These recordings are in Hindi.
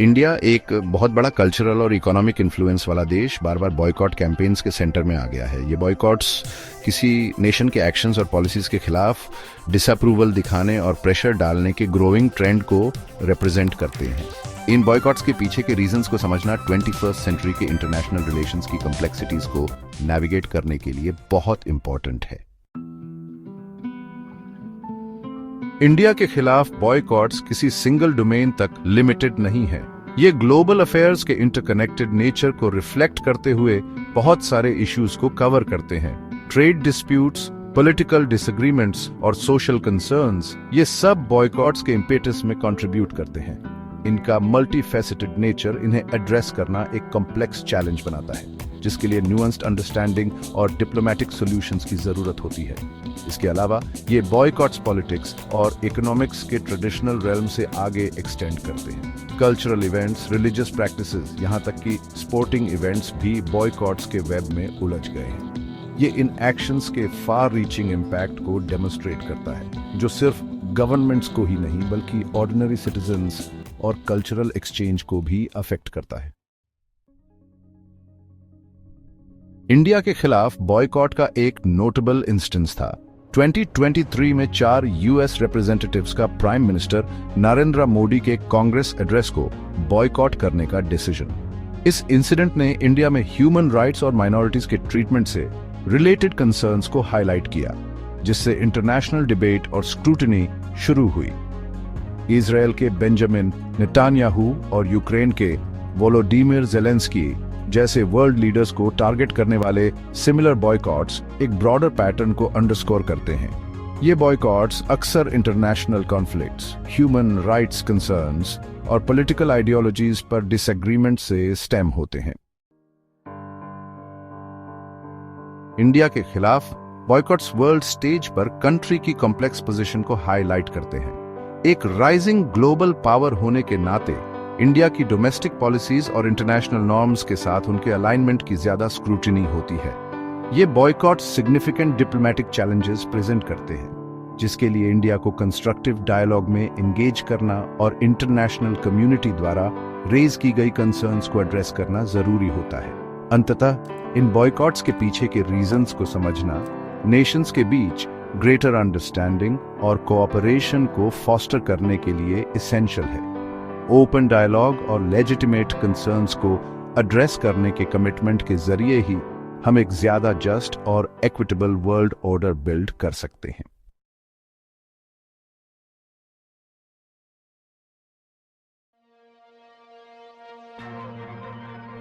इंडिया एक बहुत बड़ा कल्चरल और इकोनॉमिक इन्फ्लुएंस वाला देश बार बार बॉयकॉट कैंपेन्स के सेंटर में आ गया है। ये बॉयकॉट्स किसी नेशन के एक्शंस और पॉलिसीज के खिलाफ डिसअप्रूवल दिखाने और प्रेशर डालने के ग्रोइंग ट्रेंड को रिप्रेजेंट करते हैं। इन बॉयकॉट्स के पीछे के रीजंस को समझना 21st सेंचुरी के इंटरनेशनल रिलेशंस की कॉम्प्लेक्सिटीज को नेविगेट करने के लिए बहुत इंपॉर्टेंट है। इंडिया के खिलाफ बॉयकॉट्स किसी सिंगल डोमेन तक लिमिटेड नहीं है। ये ग्लोबल अफेयर्स के इंटरकनेक्टेड नेचर को रिफ्लेक्ट करते हुए बहुत सारे इश्यूज को कवर करते हैं। ट्रेड डिस्प्यूट्स, पॉलिटिकल डिसएग्रीमेंट्स और सोशल कंसर्न्स, ये सब बॉयकॉट्स के इम्पेटस में कंट्रीब्यूट करते हैं। इनका मल्टीफेसेटेड नेचर इन्हें एड्रेस करना एक कॉम्प्लेक्स चैलेंज बनाता है, जिसके लिए न्यूएंस्ड अंडरस्टैंडिंग और डिप्लोमेटिक सॉल्यूशंस की जरूरत होती है। इसके अलावा ये बॉयकॉट्स पॉलिटिक्स और इकोनॉमिक्स के ट्रेडिशनल रेल्म से आगे एक्सटेंड करते हैं। कल्चरल इवेंट्स, रिलीजियस प्रैक्टिसेस, यहाँ तक कि स्पोर्टिंग इवेंट्स भी बॉयकॉट्स के वेब में उलझ गए हैं। ये इन एक्शंस के फार रीचिंग इम्पैक्ट को डेमोन्स्ट्रेट करता है, जो सिर्फ गवर्नमेंट्स को ही नहीं बल्कि ऑर्डिनरी सिटीजन्स और कल्चरल एक्सचेंज को भी अफेक्ट करता है। इंडिया के खिलाफ बॉयकॉट का एक नोटेबल इंस्टेंस था 2023 में 4 यूएस रिप्रेजेंटेटिव्स का प्राइम मिनिस्टर नरेंद्र मोदी के कांग्रेस एड्रेस को बॉयकॉट करने का डिसीजन। इस इंसिडेंट ने इंडिया में ह्यूमन राइट्स और माइनॉरिटीज के ट्रीटमेंट से रिलेटेड कंसर्न्स को हाईलाइट किया, जिससे इंटरनेशनल डिबेट और स्क्रूटनी शुरू हुई। इजरायल के बेंजामिन नेतान्याहू और यूक्रेन के वोलोडिमिर ज़ेलेंस्की जैसे वर्ल्ड लीडर्स को टारगेट करने वाले सिमिलर बॉयकॉट्स एक ब्रॉडर पैटर्न को अंडरस्कोर करते हैं। ये बॉयकॉट्स अक्सर international conflicts, human rights concerns और पॉलिटिकल आइडियोलॉजीज पर डिसएग्रीमेंट से स्टेम होते हैं। इंडिया के खिलाफ बॉयकॉट्स वर्ल्ड स्टेज पर कंट्री की कॉम्प्लेक्स पोजीशन को हाईलाइट करते हैं। एक राइजिंग ग्लोबल पावर होने के नाते इंडिया की डोमेस्टिक पॉलिसीज और इंटरनेशनल नॉर्म्स के साथ उनके अलाइनमेंट की ज्यादा स्क्रूटिनी होती है। ये boycott significant diplomatic challenges present करते हैं, जिसके लिए इंडिया को कंस्ट्रक्टिव डायलॉग में एंगेज करना और इंटरनेशनल कम्युनिटी द्वारा रेज की गई कंसर्न्स को एड्रेस करना जरूरी होता है। अंततः इन बॉयकॉट्स के पीछे के रीजंस को समझना नेशंस के बीच ग्रेटर अंडरस्टैंडिंग और कोऑपरेशन को फॉस्टर करने के लिए एसेंशियल है। ओपन डायलॉग और लेजिटिमेट कंसर्न्स को एड्रेस करने के कमिटमेंट के जरिए ही हम एक ज्यादा जस्ट और इक्विटेबल वर्ल्ड ऑर्डर बिल्ड कर सकते हैं।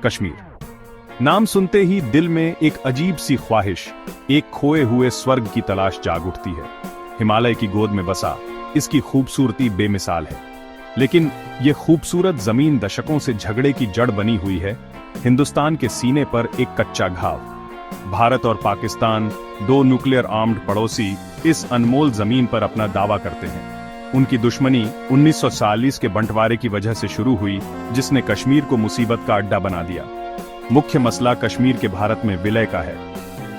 कश्मीर नाम सुनते ही दिल में एक अजीब सी ख्वाहिश, एक खोए हुए स्वर्ग की तलाश जाग उठती है। हिमालय की गोद में बसा इसकी खूबसूरती बेमिसाल है, लेकिन ये खूबसूरत जमीन दशकों से झगड़े की जड़ बनी हुई है। हिंदुस्तान के सीने पर एक कच्चा घाव। भारत और पाकिस्तान, दो न्यूक्लियर आर्म्ड पड़ोसी, इस अनमोल जमीन पर अपना दावा करते हैं। उनकी दुश्मनी 1940 के बंटवारे की वजह से शुरू हुई, जिसने कश्मीर को मुसीबत का अड्डा बना दिया। मुख्य मसला कश्मीर के भारत में विलय का है।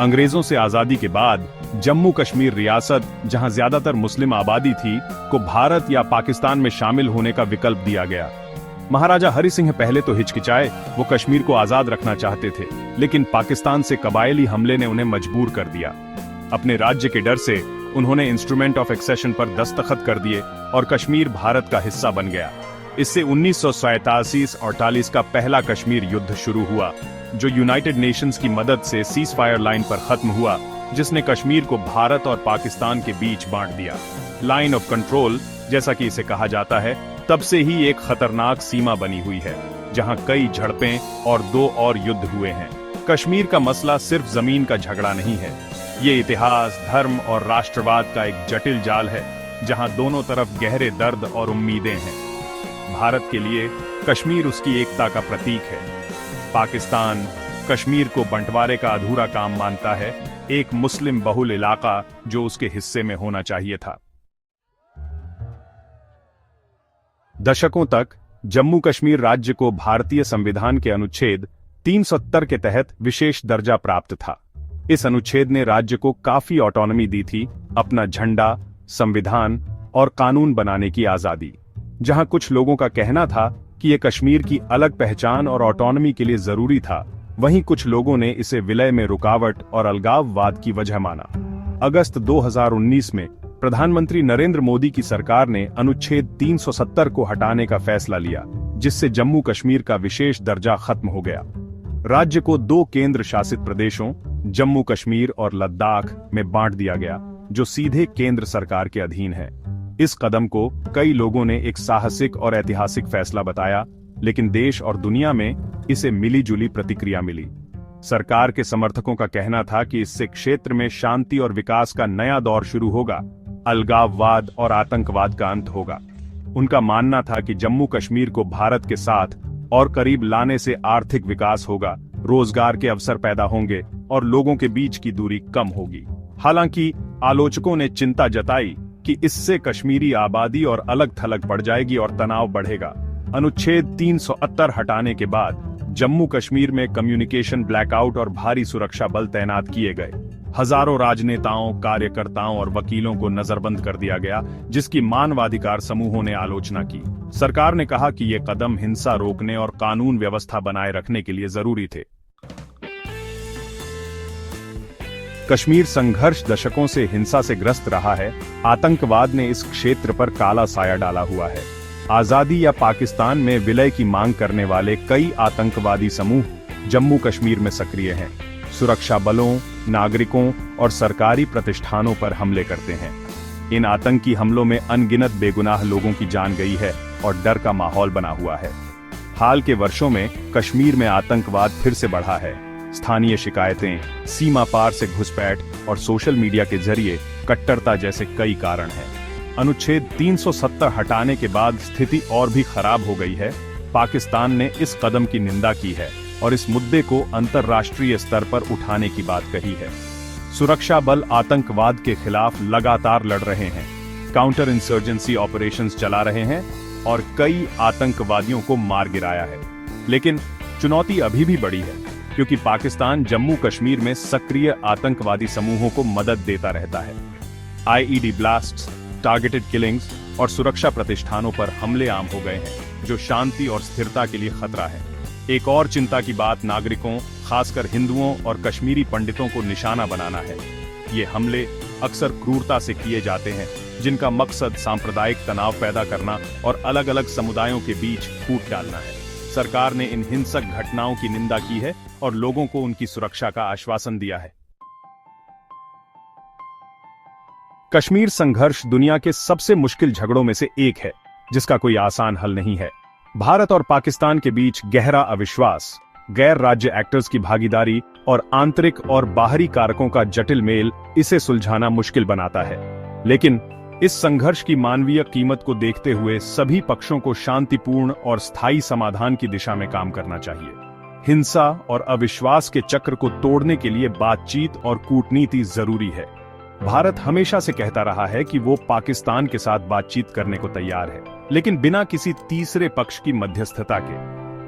अंग्रेजों से आजादी के बाद जम्मू कश्मीर रियासत, जहां ज्यादातर मुस्लिम आबादी थी, को भारत या पाकिस्तान में शामिल होने का विकल्प दिया गया। महाराजा हरि सिंह पहले तो हिचकिचाए, वो कश्मीर को आजाद रखना चाहते थे, लेकिन पाकिस्तान से कबायली हमले ने उन्हें मजबूर कर दिया। अपने राज्य के डर से उन्होंने इंस्ट्रूमेंट ऑफ एक्सेशन पर दस्तखत कर दिए और कश्मीर भारत का हिस्सा बन गया। इससे 1947-48 का पहला कश्मीर युद्ध शुरू हुआ, जो यूनाइटेड नेशंस की मदद से सीज फायर लाइन पर खत्म हुआ, जिसने कश्मीर को भारत और पाकिस्तान के बीच बांट दिया। लाइन ऑफ कंट्रोल, जैसा कि इसे कहा जाता है, तब से ही एक खतरनाक सीमा बनी हुई है, जहां कई झड़पें और 2 और युद्ध हुए हैं। कश्मीर का मसला सिर्फ जमीन का झगड़ा नहीं है, ये इतिहास, धर्म और राष्ट्रवाद का एक जटिल जाल है, जहां दोनों तरफ गहरे दर्द और उम्मीदें हैं। भारत के लिए कश्मीर उसकी एकता का प्रतीक है। पाकिस्तान कश्मीर को बंटवारे का अधूरा काम मानता है, एक मुस्लिम बहुल इलाका जो उसके हिस्से में होना चाहिए था। दशकों तक जम्मू कश्मीर राज्य को भारतीय संविधान के अनुच्छेद 370 के तहत विशेष दर्जा प्राप्त था। इस अनुच्छेद ने राज्य को काफी ऑटोनॉमी दी थी, अपना झंडा, संविधान और कानून बनाने की आजादी। जहां कुछ लोगों का कहना था कि यह कश्मीर की अलग पहचान और ऑटोनॉमी के लिए जरूरी था, वहीं कुछ लोगों ने इसे विलय में रुकावट और अलगाववाद की वजह माना। अगस्त 2019 में प्रधानमंत्री नरेंद्र मोदी की सरकार ने अनुच्छेद 370 को हटाने का फैसला लिया, जिससे जम्मू कश्मीर का विशेष दर्जा खत्म हो गया। राज्य को 2 केंद्र शासित प्रदेशों जम्मू कश्मीर और लद्दाख में बांट दिया गया, जो सीधे केंद्र सरकार के अधीन है। इस कदम को कई लोगों ने एक साहसिक और ऐतिहासिक फैसला बताया, लेकिन देश और दुनिया में इसे मिली-जुली प्रतिक्रिया मिली। सरकार के समर्थकों का कहना था कि इससे क्षेत्र में शांति और विकास का नया दौर शुरू होगा, अलगाववाद और आतंकवाद का अंत होगा। उनका मानना था कि जम्मू कश्मीर को भारत के साथ और करीब लाने से आर्थिक विकास होगा, रोजगार के अवसर पैदा होंगे और लोगों के बीच की दूरी कम होगी। हालांकि आलोचकों ने चिंता जताई कि इससे कश्मीरी आबादी और अलग थलग बढ़ जाएगी और तनाव बढ़ेगा। अनुच्छेद 370 हटाने के बाद जम्मू कश्मीर में कम्युनिकेशन ब्लैकआउट और भारी सुरक्षा बल तैनात किए गए। हजारों राजनेताओं, कार्यकर्ताओं और वकीलों को नजरबंद कर दिया गया, जिसकी मानवाधिकार समूहों ने आलोचना की। सरकार ने कहा कि ये कदम हिंसा रोकने और कानून व्यवस्था बनाए रखने के लिए जरूरी थे। कश्मीर संघर्ष दशकों से हिंसा से ग्रस्त रहा है। आतंकवाद ने इस क्षेत्र पर काला साया डाला हुआ है। आजादी या पाकिस्तान में विलय की मांग करने वाले कई आतंकवादी समूह जम्मू कश्मीर में सक्रिय हैं। सुरक्षा बलों, नागरिकों और सरकारी प्रतिष्ठानों पर हमले करते हैं। इन आतंकी हमलों में अनगिनत बेगुनाह लोगों की जान गई है और डर का माहौल बना हुआ है। हाल के वर्षों में कश्मीर में आतंकवाद फिर से बढ़ा है। स्थानीय शिकायतें, सीमा पार से घुसपैठ और सोशल मीडिया के जरिए कट्टरता जैसे कई कारण हैं। अनुच्छेद 370 हटाने के बाद स्थिति और भी खराब हो गई है। पाकिस्तान ने इस कदम की निंदा की है और इस मुद्दे को अंतर्राष्ट्रीय स्तर पर उठाने की बात कही है। सुरक्षा बल आतंकवाद के खिलाफ लगातार लड़ रहे हैं, काउंटर इंसर्जेंसी ऑपरेशंस चला रहे हैं और कई आतंकवादियों को मार गिराया है। लेकिन चुनौती अभी भी बड़ी है, क्योंकि पाकिस्तान जम्मू कश्मीर में सक्रिय आतंकवादी समूहों को मदद देता रहता है। आईईडी ब्लास्ट्स, टारगेटेड किलिंग्स और सुरक्षा प्रतिष्ठानों पर हमले आम हो गए हैं, जो शांति और स्थिरता के लिए खतरा है। एक और चिंता की बात नागरिकों, खासकर हिंदुओं और कश्मीरी पंडितों को निशाना बनाना है। ये हमले अक्सर क्रूरता से किए जाते हैं, जिनका मकसद सांप्रदायिक तनाव पैदा करना और अलग अलग समुदायों के बीच फूट डालना है। सरकार ने इन हिंसक घटनाओं की निंदा की है और लोगों को उनकी सुरक्षा का आश्वासन दिया है। कश्मीर संघर्ष दुनिया के सबसे मुश्किल झगड़ों में से एक है, जिसका कोई आसान हल नहीं है। भारत और पाकिस्तान के बीच गहरा अविश्वास, गैर राज्य एक्टर्स की भागीदारी और आंतरिक और बाहरी कारकों का जटिल मेल इसे सुलझाना मुश्किल बनाता है। लेकिन इस संघर्ष की मानवीय कीमत को देखते हुए सभी पक्षों को शांतिपूर्ण और स्थायी समाधान की दिशा में काम करना चाहिए। हिंसा और अविश्वास के चक्र को तोड़ने के लिए बातचीत और कूटनीति जरूरी है। भारत हमेशा से कहता रहा है कि वो पाकिस्तान के साथ बातचीत करने को तैयार है, लेकिन बिना किसी तीसरे पक्ष की मध्यस्थता के।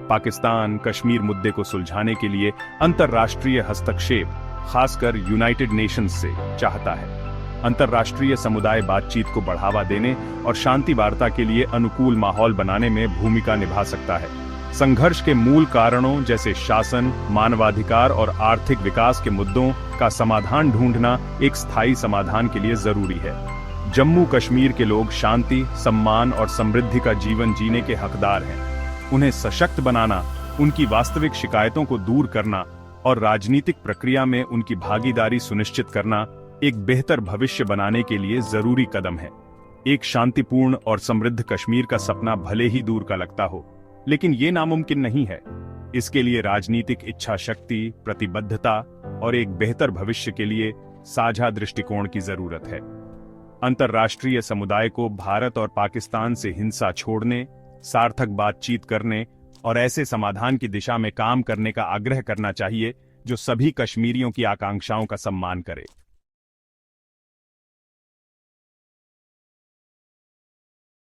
पाकिस्तान कश्मीर मुद्दे को सुलझाने के लिए अंतर्राष्ट्रीय हस्तक्षेप, खासकर यूनाइटेड नेशंस से चाहता है। अंतर्राष्ट्रीय समुदाय बातचीत को बढ़ावा देने और शांति वार्ता के लिए अनुकूल माहौल बनाने में भूमिका निभा सकता है। संघर्ष के मूल कारणों जैसे शासन, मानवाधिकार और आर्थिक विकास के मुद्दों का समाधान ढूंढना एक स्थायी समाधान के लिए जरूरी है। जम्मू कश्मीर के लोग शांति, सम्मान और समृद्धि का जीवन जीने के हकदार हैं। उन्हें सशक्त बनाना, उनकी वास्तविक शिकायतों को दूर करना और राजनीतिक प्रक्रिया में उनकी भागीदारी सुनिश्चित करना एक बेहतर भविष्य बनाने के लिए जरूरी कदम है। एक शांतिपूर्ण और समृद्ध कश्मीर का सपना भले ही दूर का लगता हो, लेकिन ये नामुमकिन नहीं है। इसके लिए राजनीतिक इच्छा शक्ति, प्रतिबद्धता और एक बेहतर भविष्य के लिए साझा दृष्टिकोण की जरूरत है। अंतर्राष्ट्रीय समुदाय को भारत और पाकिस्तान से हिंसा छोड़ने, सार्थक बातचीत करने और ऐसे समाधान की दिशा में काम करने का आग्रह करना चाहिए जो सभी कश्मीरियों की आकांक्षाओं का सम्मान करे।